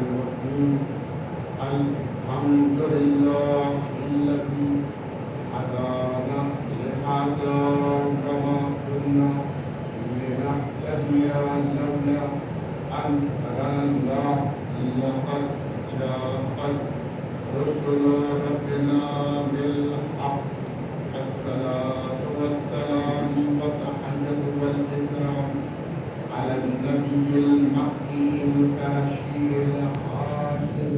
الرحيم الحمد لله الذي هدانا لهذا وما كنا لنهتدي لولا أن هدانا الله لقد جاءت رسل ربنا بالحق الصلاة والسلام والتحية والإكرام على النبي المكي الكاشي الحاشر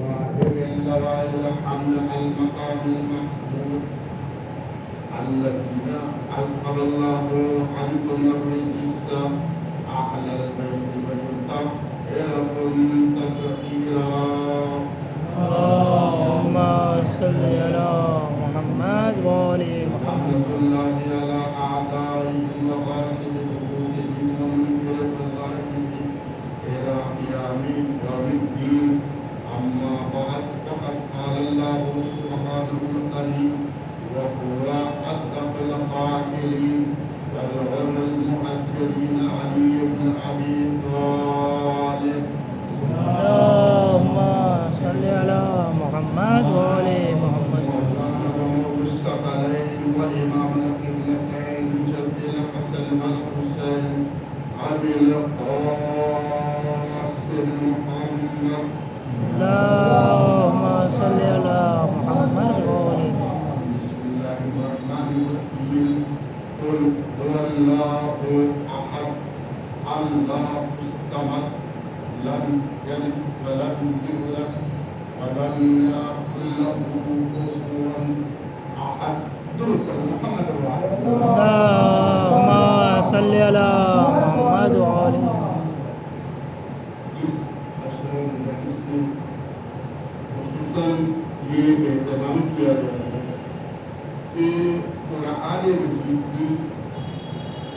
واهب اللواء الحمد المقام المحمود الذين أذهب الله عنكم الرجس أهل البيت ويطهركم تطهيرا. اللهم صل على محمد وآل محمد. رحمة الله على أعدائه وغاسل ذنوبهم ومنكر فضائله إلى قيام يوم الدين. أما بعد فقد قال الله سبحانه الكريم وهو أصدق القائلين والغر المؤجرين علي بن أبي طالب. اللهم صل على محمد وآل محمد. مولانا ومولى الثقلين وإمام القبلتين جد الحسن والحسين أبي القاسم محمد. اللهم صل على محمد وآل محمد. بسم الله الرحمن الرحيم. قل هو الله أحد الله الصمد لم يلد ولم يولد ولم يكن له كفوا أحد. درود محمد وعلى اللهم صل على محمد وآل محمد. اس اشرف مجلس میں خصوصاً یہ اہتمام کیا گیا ہے کہ قرآن مجید کی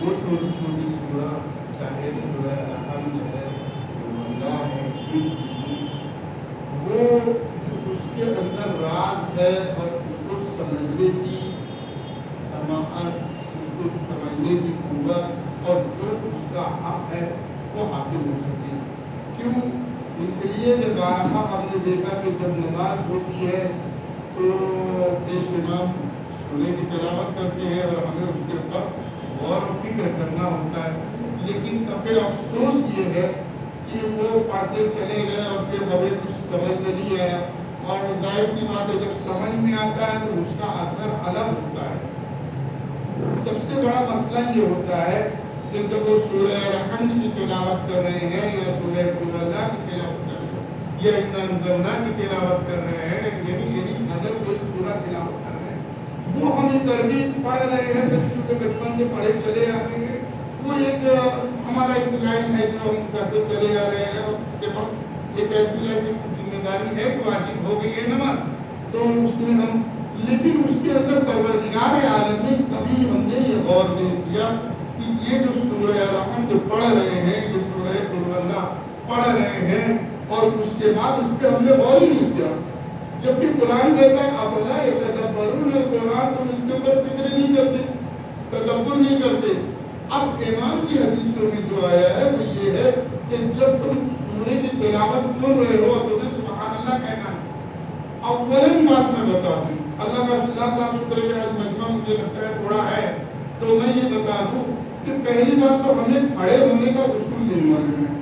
وہ چھوٹی چھوٹی سورہ چاہے سورہ الحمد ہے اللہ ہے وہ جو اس کے اندر راز ہے اور اس کو سمجھنے کی سماعت اس کو سمجھنے کی قوت اور جو اس کا حق ہے وہ حاصل ہو سکے. کیوں؟ اس لیے کہ بارہا ہم نے دیکھا کہ جب نماز ہوتی ہے تو پیش امام سورہ کی تلاوت کرتے ہیں اور ہمیں اس کے اوپر غور و فکر کرنا ہوتا ہے. لیکن کافی افسوس یہ ہے کہ وہ پڑھتے چلے گئے اور پھر ہمیں کچھ سمجھ نہیں آیا. اور ظاہر کی بات ہے جب سمجھ میں آتا ہے تو اس کا اثر الگ ہوتا ہے. سب سے بڑا مسئلہ یہ ہوتا ہے کہ جب وہ سورہ الحمد کی تلاوت کر رہے ہیں یا سورہ قل اللہ کی تلاوت کر رہے ہیں یا انا انزلنا کی تلاوت کر رہے ہیں یعنی اگر کوئی سورہ تلاوت کر رہے ہیں وہ ہمیں ترغیب پڑھ رہے ہیں چونکہ بچپن سے پڑھے چلے آ رہے ہیں. وہ ایک ہمارا ایک لائن ہے جو ہم کرتے چلے آ رہے ہیں اور اس کے بعد ایک ایسی ذمہ داری ہے کہ واجب ہو گئی ہے نماز تو اس میں ہم لیکن اس کے اندر پروردگار عالم میں کبھی ہم نے یہ غور نہیں کیا کہ یہ جو سورہ الحمد پڑھ رہے ہیں یہ سورہ قل اللہ پڑھ رہے ہیں اور اس کے بعد اس پہ ہم نے غور ہی نہیں کیا. جب بھی قرآن کہتا ہے افلا یتدبرون القرآن تم اس کے اوپر فکر نہیں کرتے تدبر نہیں کرتے. اب امام کی حدیثوں میں جو آیا ہے وہ یہ ہے کہ جب تم سورہ کی تلاوت سن رہے ہو تو تمہیں سبحان اللہ کہنا ہے. اولین بات میں بتا دوں اللہ کا لاکھ شکر ہے کہ آج مجمع مجھے لگتا ہے تھوڑا ہے تو میں یہ بتا دوں کہ پہلی بات تو ہمیں کھڑے ہونے کا اصول نہیں معلوم ہے.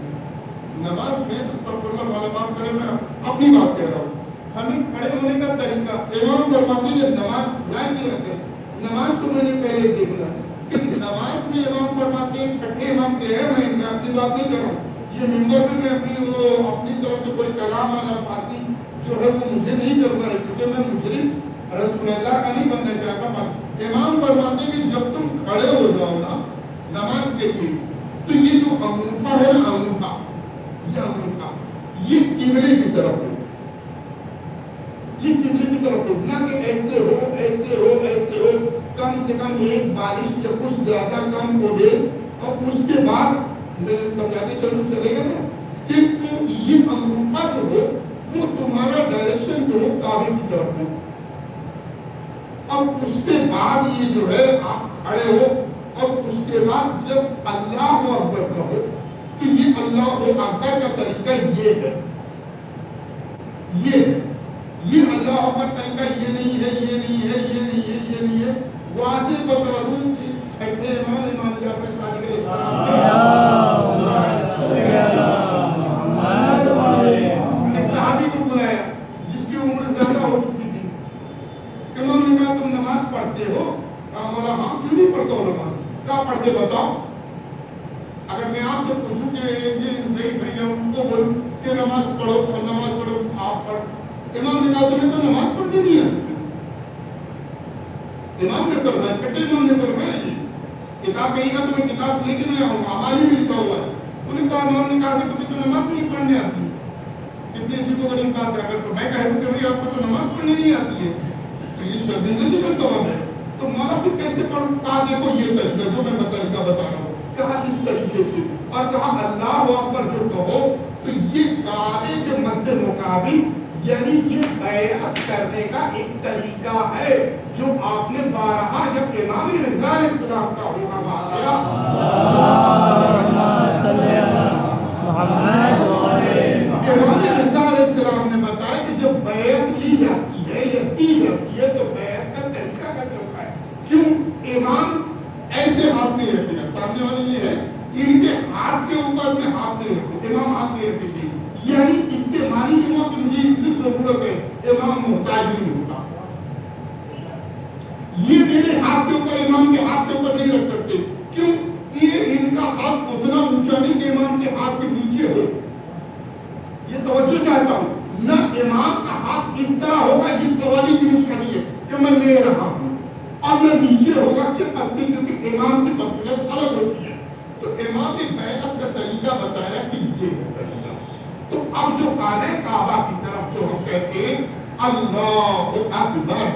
نماز میں استغفر اللہ والا معاف کرے میں اپنی بات کہہ رہا ہوں. ہمیں کھڑے ہونے کا طریقہ امام فرماتے ہیں جب نماز لائن کی رہتے ہیں نماز کو میں نے پہلے دیکھنا کہ نماز میں امام فرماتے ہیں چھٹے امام سے ہے میں اپنی بات نہیں کر رہا ہوں. یہ ممبر میں اپنی طرف سے کوئی کلام والا فارسی جو ہے وہ مجھے نہیں کرنا ہے کیونکہ میں مجرم رسول اللہ کا نہیں بننا چاہتا. امام فرماتے ہیں کہ جب تم کھڑے ہو جاؤ نا نماز کے لیے تو یہ جو انگوٹھا ہے نا انگوٹھا یہ قبلے کی طرف ہو. یہ قبلے کی طرف ہو نہ کہ ایسے ہو ایسے ہو ایسے ہو. کم سے کم ایک بالش یا کچھ زیادہ کم ہو دے اور اس کے بعد میں سمجھاتے چلے گا نا کہ یہ انگوٹھا جو ہو وہ تمہارا ڈائریکشن جو ہو کعبے کی طرف ہو. اب اس کے بعد یہ جو ہے آپ کھڑے ہو اور اس کے بعد جب اللہ اکبر کہو تو یہ اللہ اکبر کا طریقہ یہ ہے، یہ اللہ اکبر طریقہ یہ نہیں ہے، یہ نہیں ہے، یہ نہیں ہے، یہ نہیں ہے. واضح بتا دوں کہ چھٹے امام جعفر صادق علیہ السلام ایک صحابی کو بلایا جس کی عمر زیادہ ہو چکی تھی. امام نے کہا تم نماز پڑھتے ہو؟ کہا مولا ہاں. کیوں نہیں پڑھتا ہو نماز؟ کہا پڑھ کے بتاؤ. اگر میں آپ سے پوچھوں کہ یہ صحیح بھائی ان کو بولوں کہ نماز پڑھو اور نماز پڑھو آپ پڑھ. امام نے کہا تمہیں تو نماز پڑھنی نہیں ہے. امام نے فرمایا، چھٹے امام نے فرمایا یہ کتاب کہیں گا تو میں کتاب لے کے نہیں آؤں گا، ہماری بھی لکھا ہوا ہے. انہوں نے کہا امام نے کہا کہ تمہیں تو نماز نہیں پڑھنے آتی. کتنے عجیب و غریب بات ہے. اگر میں کہہ دوں کہ بھائی آپ کو تو نماز پڑھنے نہیں آتی ہے تو یہ شرمندگی کا سبب ہے. تو نماز کیسے پڑھوں؟ کہا دیکھو یہ طریقہ جو میں طریقہ بتا رہا ہوں. کہا اس طریقے سے، اور کہا اللہ اکبر جو کہو تو یہ کعبے کے مد مقابل، یعنی یہ بیعت کرنے کا ایک طریقہ ہے جو آپ نے بارہا جب امام رضا علیہ السلام کا ہوگا واقعہ امام رضا علیہ السلام نے بتایا کہ جب بیعت لی جاتی ہے یا دی جاتی ہے تو بیعت کا طریقہ کیسے ہوتا ہے. کیوں؟ امام ایسے ہاتھ نہیں رکھے گا. سامنے والی یہ ہے ان کے ہاتھ کے اوپر میں ہاتھ نہیں رکھوں، امام ہاتھ نہیں رکھے گی. یعنی اس کے معنی یہ ہوا کہ مجھے اس سے ضرورت ہے، امام محتاج نہیں ہوگا. یہ میرے ہاتھ کے اوپر امام کے ہاتھ کے اوپر نہیں رکھ سکتے. کیوں؟ یہ ان کا ہاتھ اتنا اونچا نہیں کہ امام کے ہاتھ کے نیچے ہو. یہ توجہ چاہتا ہوں. نہ امام کا ہاتھ اس طرح ہوگا، یہ سوالی کی نشانی ہے کہ میں لے رہا ہوں، اور نہ نیچے ہوگا کہ پستی، کیونکہ امام کی فضیلت الگ ہوتی ہے. تو امام کی بیعت کا طریقہ بتایا کہ یہ ہے طریقہ. تو اب جو خانہ کعبہ کی طرف جو ہم کہتے ہیں اللہ اکبر،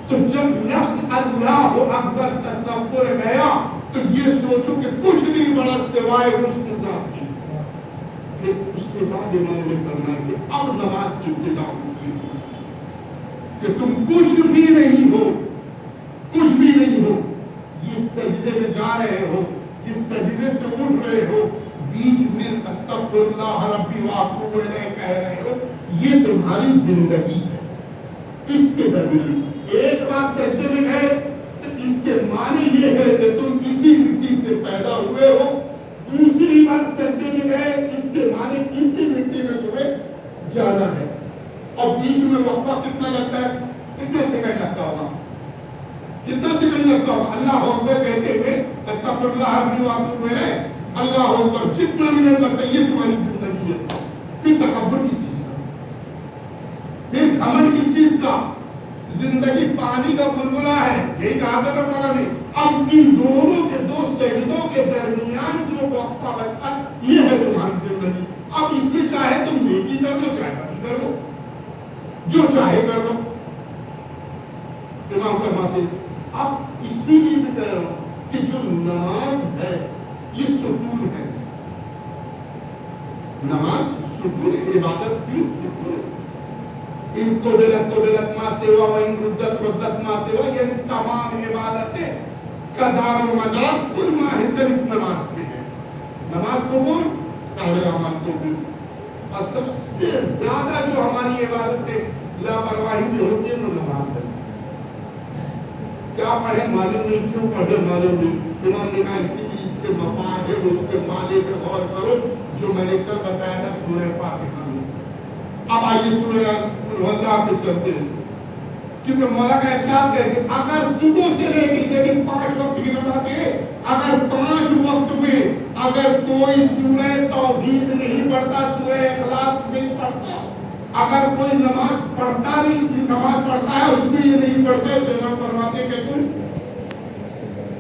تو جب لفظ اللہ اکبر تصور گیا تو یہ سوچو کہ کچھ نہیں بڑا سوائے اس کی ذات کی. پھر اس کے بعد امام نے فرمایا کہ اب نماز کی ابتدا ہوگی کہ تم کچھ بھی نہیں ہو، کچھ بھی نہیں ہو. یہ سجدے میں جا رہے ہو، یہ سجدے سے اٹھ رہے ہو، بیچ میں استغفر اللہ ربی واتوب الیہ کہہ رہے ہو، یہ تمہاری زندگی ہے. اس کے درمیان ایک بار سجدے میں گئے تو اس کے معنی یہ ہے کہ تم اسی مٹی سے پیدا ہوئے ہو. دوسری بار سجدے میں گئے، اس کے معنی اسی مٹی میں تمہیں جانا ہے. اور بیچ میں وقفہ کتنا لگتا ہے؟ کتنا سیکنڈ لگتا ہوگا؟ کتنا سیکنڈ لگتا ہوگا؟ اللہ اکبر کہتے ہوئے استغفر اللہ ربی واتوب الیہ، اللہ اکبر جتنا منٹ لگتا ہے یہ تمہاری زندگی ہے. پھر تکبر کس چیز کا؟ پھر گھمنڈ کس چیز کا؟ زندگی پانی کا بلبلا ہے، یہی کہا تھا مولا نے. اب ان دونوں کے دو سجدوں کے درمیان جو وقفہ بچتا ہے یہ ہے تمہاری زندگی. اب اس میں چاہے تم نیکی کر لو، چاہے بدی کر لو، جو چاہے کر لو. امام فرماتے اب اسی لیے بھی کہہ رہا ہوں کہ جو نماز ہے یہ سکون ہے. نماز سکون، عبادت بھی سکون ہے. ان قبلت ما سوا و ان ردت ما سوا، یعنی تمام عبادتیں کا دار و مدار کل ماحصل اس نماز میں ہے. نماز قبول، سارے اعمال قبول. اور سب سے زیادہ جو ہماری عبادتیں لاپرواہی میں ہوتی ہے وہ نماز ہے. کیا پڑھے معلوم نہیں، کیوں پڑھے معلوم نہیں. امام نے کہا اسی لیے اس کے مفاہیم، اس کے معنی پہ غور کرو جو میں نے کل بتایا تھا سورہ فاتحہ میں. اب آئیے سورہ اللہ پہ چلتے ہیں، کیونکہ مولا کا ارشاد ہے کہ اگر صبح سے لے کے 5 وقت کی نماز ہے، اگر 5 وقت میں اگر کوئی سورہ توحید نہیں پڑھتا، سورہ اخلاص نہیں پڑھتا، اگر کوئی نماز پڑھتا نہیں، نماز پڑھتا ہے اس میں یہ نہیں پڑھتے تو امام فرماتے کہ تم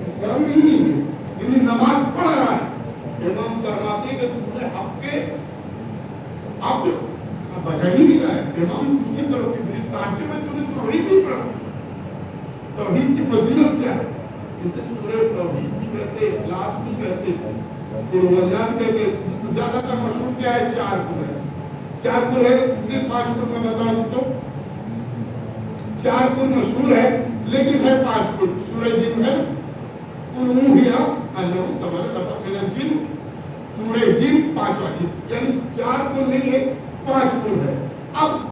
اسلام نہیں ہے، یعنی نماز پڑھ رہا ہے. امام فرماتے کہ تمہیں حق کے اب بجا ہی نہیں رہا ہے. امام اس کی طرف کی بڑی تعجب ہے، تم نے توحید نہیں پڑھا. توحید کی فضیلت کیا ہے؟ اسے سورہ توحید بھی کہتے، اخلاص بھی کہتے، پھر اللہ بھی کہتے. زیادہ تر مشہور کیا ہے؟ 4 کل ہے. 4 کل ہے، 5 کل میں بتا دوں تو 4 کل مشہور ہے لیکن ہے 5 کل. سورہ جن ہے قل اوحی انہ استوى نفر من الجن سورہ جن 5واں، یعنی 4 کل نہیں ہے 5 کل ہے. اب